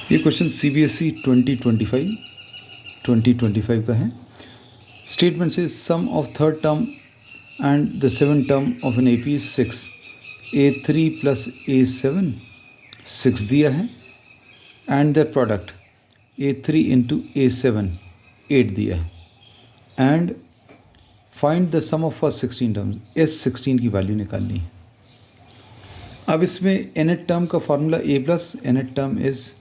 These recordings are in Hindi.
ये क्वेश्चन CBSE 2025 का है। स्टेटमेंट से sum of third term and the seven term of an AP is 6, A3 + A7 6 दिया है and their product A3 × A7 8 दिया है and find the sum of first 16 terms. S16 की वैल्यू निकालनी है। अब इसमें nth टर्म का formula A plus nth term is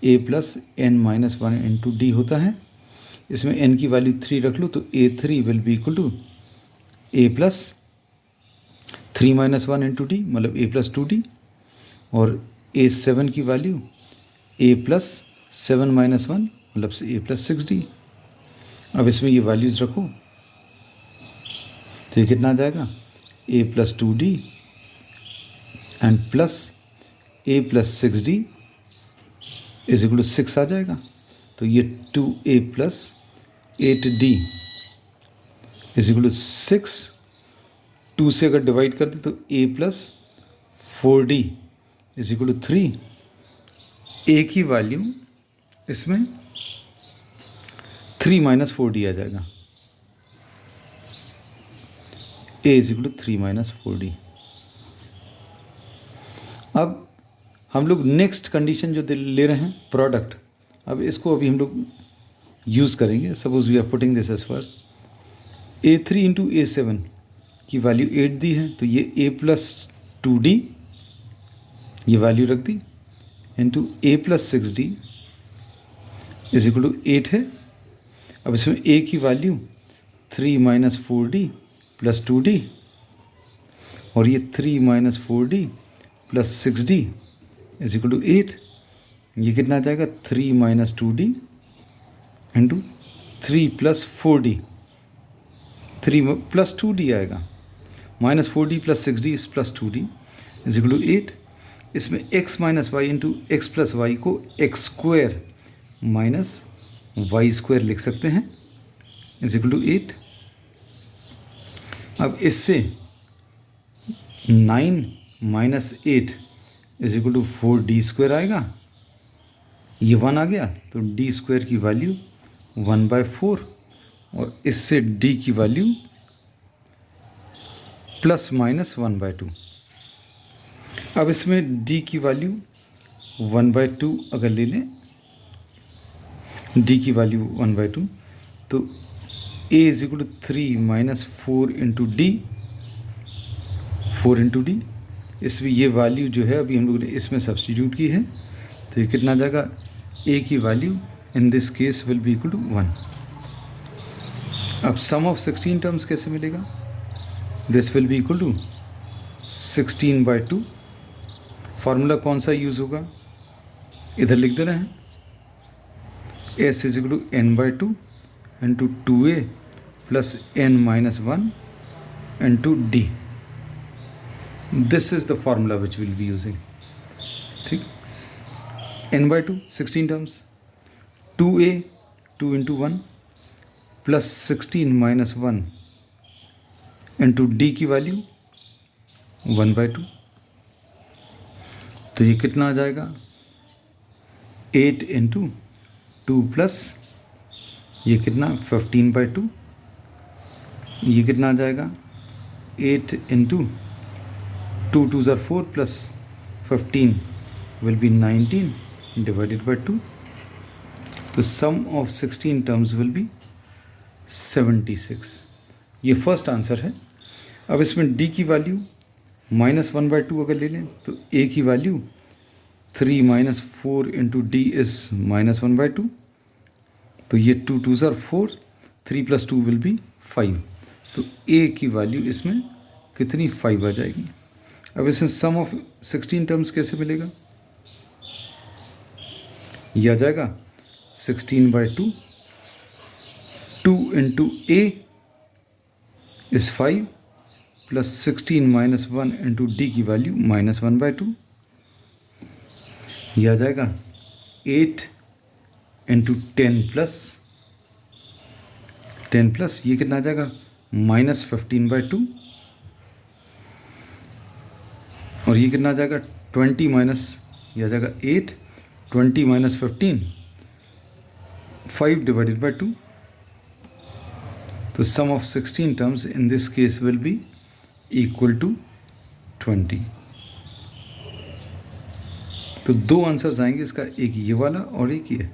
A plus n minus 1 into D होता है। इसमें n की वैल्यू 3 रख लो तो A3 will be equal to A plus 3 minus 1 into D, मतलब A प्लस 2D, और A7 की वैल्यू A प्लस 7 माइनस 1 मतलब A प्लस 6D। अब इसमें ये वैल्यूज़ रखो तो ये कितना आ जाएगा, A plus 2D and plus A plus 6D is equal to 6 आ जाएगा। तो ये 2A plus 8D is equal to 6। 2 से अगर डिवाइड कर दे तो A plus 4D is equal to 3। A की वैल्यू इसमें 3 माइनस 4D आ जाएगा। A is equal to 3 minus 4D। अब हम लोग नेक्स्ट कंडीशन जो ले रहे हैं प्रोडक्ट, अब इसको अभी हम लोग यूज़ करेंगे। Suppose we are putting this as first A3 × A7 की वैल्यू 8 दी है तो ये A प्लस 2D ये वैल्यू रख दी into A plus 6D is equal to 8 है। अब इसमें A की value 3 minus 4D plus 2D और ये 3 minus 4D plus 6D is equal to 8। ये कितना आ जाएगा, 3 minus 2D into 3 plus 4D, 3 plus 2D आएगा, minus 4D plus 6D is plus 2D is equal to 8। इसमें x minus Y into X plus Y को x square minus Y square लिख सकते हैं इज इक्वल टू 8। अब इससे 9 minus 8 is equal to 4D square आएगा। ये 1 आ गया तो D स्क्वायर की वैल्यू 1/4 और इससे D की वैल्यू प्लस माइनस 1/2। अब इसमें D की वैल्यू 1/2 अगर ले लें, D की वैल्यू 1/2 तो A is equal to 3 minus 4 into D, 4 into D. इसमें ये वैल्यू जो है अभी हम लोग ने इसमें सब्स्टिट्यूट की है तो ये कितना आ जाएगा, A की value in this case will be equal to 1। अब सम ऑफ 16 टर्म्स कैसे मिलेगा, this will be equal to 16/2। Formula कौन सा यूज़ होगा, इधर लिख दे रहे हैं, S is equal to n/2 into 2A plus n minus 1 into D. This is the formula which will be using. ठीक, n/2 16 terms, 2A 2 into 1 plus 16 minus 1 into D की वैल्यू 1/2। तो ये कितना आ जाएगा, 8 इंटू 2 प्लस ये कितना 15/2, ये कितना आ जाएगा 8 इंटू 2 2 ज़ार 4 plus 15 will be 19 divided by 2। तो sum of 16 terms will be 76। ये फर्स्ट आंसर है। अब इसमें D की वैल्यू -1/2 अगर ले लें तो A की value 3 minus 4 into D is -1/2। तो ये 2 2 ज़ार 4, 3 प्लस 2 विल बी 5। तो A की वैल्यू इसमें कितनी 5 आ जाएगी। अब इसमें सम ऑफ 16 टर्म्स कैसे मिलेगा, ये आ जाएगा 16/2, 2 into A is 5 plus 16 minus 1 into D की वैल्यू -1/2। ये आ जाएगा 8 इंटू 10 प्लस ये कितना आ जाएगा -15/2 और ये कितना आ जाएगा 20 माइनस ये आ जाएगा 8 20 minus 15, 5 divided by 2. The sum of 16 terms in this case will be equal to 20. तो दो आंसर्स आएंगे इसका, एक ये वाला और एक ये.